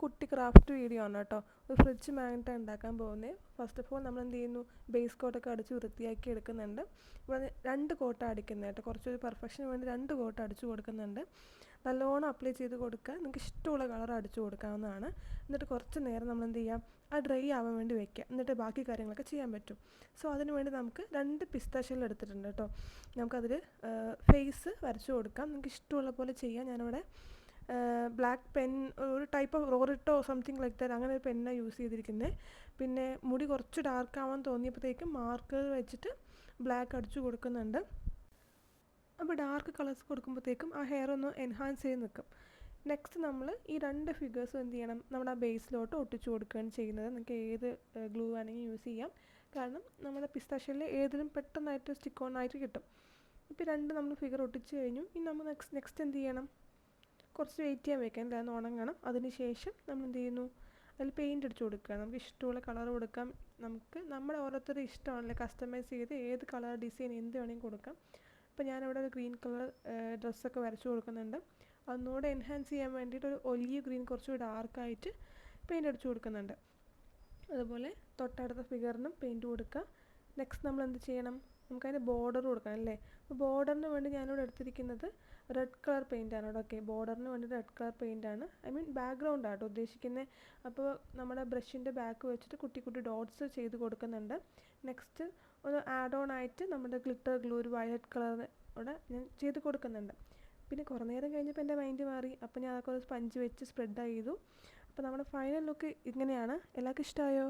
കുട്ടി craft video ആണ് കേട്ടോ. ഒരു ഫ്രിഡ്ജ് മാഗ്നറ്റ് ഉണ്ടാക്കാൻ പോകുന്നത്. ഫസ്റ്റ് ഓഫ് ഓൾ നമ്മൾ എന്ത് ചെയ്യുന്നു, ബേസ് കോട്ടൊക്കെ അടിച്ച് വൃത്തിയാക്കി എടുക്കുന്നുണ്ട്. ഇവിടെ 2 കോട്ട അടിക്കുന്നത് കേട്ടോ. കുറച്ചൊരു പെർഫെക്ഷന് വേണ്ടി 2 കോട്ട അടിച്ചു കൊടുക്കുന്നുണ്ട്. നല്ലോണം അപ്ലൈ ചെയ്ത് കൊടുക്കുക. നിങ്ങൾക്ക് ഇഷ്ടമുള്ള കളർ അടിച്ചു കൊടുക്കാവുന്നതാണ്. എന്നിട്ട് കുറച്ച് നേരം നമ്മൾ എന്ത് ചെയ്യാം, അത് ഡ്രൈ ആവാൻ വേണ്ടി വെക്കുക. എന്നിട്ട് ബാക്കി കാര്യങ്ങളൊക്കെ ചെയ്യാൻ പറ്റും. സോ അതിന് വേണ്ടി നമുക്ക് 2 പിസ്ത ഷെൽ എടുത്തിട്ടുണ്ട് കേട്ടോ. നമുക്കതിൽ ഫേസ് വരച്ചു കൊടുക്കാം. നിങ്ങൾക്ക് ഇഷ്ടമുള്ള പോലെ ചെയ്യാം. ഞാനിവിടെ ബ്ലാക്ക് പെൻ, ഒരു type of Rorito something like that, അങ്ങനെ ഒരു പെന്നാണ് യൂസ് ചെയ്തിരിക്കുന്നത്. പിന്നെ മുടി കുറച്ച് ഡാർക്ക് ആവാൻ തോന്നിയപ്പോഴത്തേക്കും മാർക്കർ വെച്ചിട്ട് ബ്ലാക്ക് അടിച്ചു കൊടുക്കുന്നുണ്ട്. അപ്പോൾ ഡാർക്ക് കളേഴ്സ് കൊടുക്കുമ്പോഴത്തേക്കും ആ ഹെയർ ഒന്ന് എൻഹാൻസ് ചെയ്ത് നിൽക്കും. നെക്സ്റ്റ് നമ്മൾ ഈ 2 ഫിഗേഴ്സും എന്ത് ചെയ്യണം, നമ്മുടെ ആ ബേസിലോട്ട് ഒട്ടിച്ചു കൊടുക്കുകയാണ് ചെയ്യുന്നത്. നിങ്ങൾക്ക് ഏത് ഗ്ലൂ വേണമെങ്കിൽ യൂസ് ചെയ്യാം. കാരണം നമ്മുടെ പിസ്താഷ്യയിൽ ഏതിലും പെട്ടെന്നായിട്ട് സ്റ്റിക്ക് ഓൺ ആയിട്ട് കിട്ടും. ഇപ്പോൾ 2 നമ്മൾ ഫിഗർ ഒട്ടിച്ച് കഴിഞ്ഞു. ഇനി നമ്മൾ നെക്സ്റ്റ് എന്ത് ചെയ്യണം, കുറച്ച് വെയിറ്റ് ചെയ്യാൻ വെക്കാം, അല്ലാതെ ഉണങ്ങണം. അതിന് ശേഷം നമ്മൾ എന്ത് ചെയ്യുന്നു, അതിൽ പെയിൻറ്റ് അടിച്ചു കൊടുക്കുക. നമുക്ക് ഇഷ്ടമുള്ള കളർ കൊടുക്കാം. നമ്മുടെ ഓരോരുത്തരുടെ ഇഷ്ടമാണല്ലേ, കസ്റ്റമൈസ് ചെയ്ത് ഏത് കളർ ഡിസൈൻ എന്ത് വേണമെങ്കിൽ കൊടുക്കാം. അപ്പോൾ ഞാനിവിടെ ഒരു ഗ്രീൻ കളർ ഡ്രസ്സൊക്കെ വരച്ചു കൊടുക്കുന്നുണ്ട്. ഒന്നുകൂടെ എൻഹാൻസ് ചെയ്യാൻ വേണ്ടിയിട്ട് ഒരു ഒലിവ് ഗ്രീൻ കുറച്ചുകൂടി ഡാർക്കായിട്ട് പെയിൻറ്റ് അടിച്ചു കൊടുക്കുന്നുണ്ട്. അതുപോലെ തൊട്ടടുത്ത ഫിഗറിനും പെയിൻറ്റ് കൊടുക്കുക. നെക്സ്റ്റ് നമ്മൾ എന്ത് ചെയ്യണം, നമുക്കതിന് ബോർഡർ കൊടുക്കണം അല്ലേ. അപ്പോൾ ബോർഡറിന് വേണ്ടി ഞാനിവിടെ എടുത്തിരിക്കുന്നത് റെഡ് കളർ പെയിൻറ്റാണ് കേട്ടോ. ഓക്കെ, ബോർഡറിന് വേണ്ടി റെഡ് കളർ പെയിൻറ്റാണ്, ഐ മീൻ ബാക്ക്ഗ്രൗണ്ട് ആട്ടോ ഉദ്ദേശിക്കുന്നത്. അപ്പോൾ നമ്മുടെ ബ്രഷിൻ്റെ ബാക്ക് വെച്ചിട്ട് കുട്ടി കുട്ടി ഡോട്ട്സ് ചെയ്ത് കൊടുക്കുന്നുണ്ട്. നെക്സ്റ്റ് ഒന്ന് ആഡ് ഓൺ ആയിട്ട് നമ്മുടെ ഗ്ലിറ്റർ ഗ്ലൂ ഒരു വയലറ്റ് കളർ ഇവിടെ ഞാൻ ചെയ്ത് കൊടുക്കുന്നുണ്ട്. പിന്നെ കുറേ നേരം കഴിഞ്ഞപ്പോൾ എൻ്റെ മൈൻഡ് മാറി. അപ്പോൾ ഞാൻ അതൊക്കെ ഒരു സ്പഞ്ച് വെച്ച് സ്പ്രെഡ് ചെയ്തു. അപ്പോൾ നമ്മുടെ ഫൈനൽ ലുക്ക് ഇങ്ങനെയാണ്. എല്ലാവർക്കും ഇഷ്ടമായോ?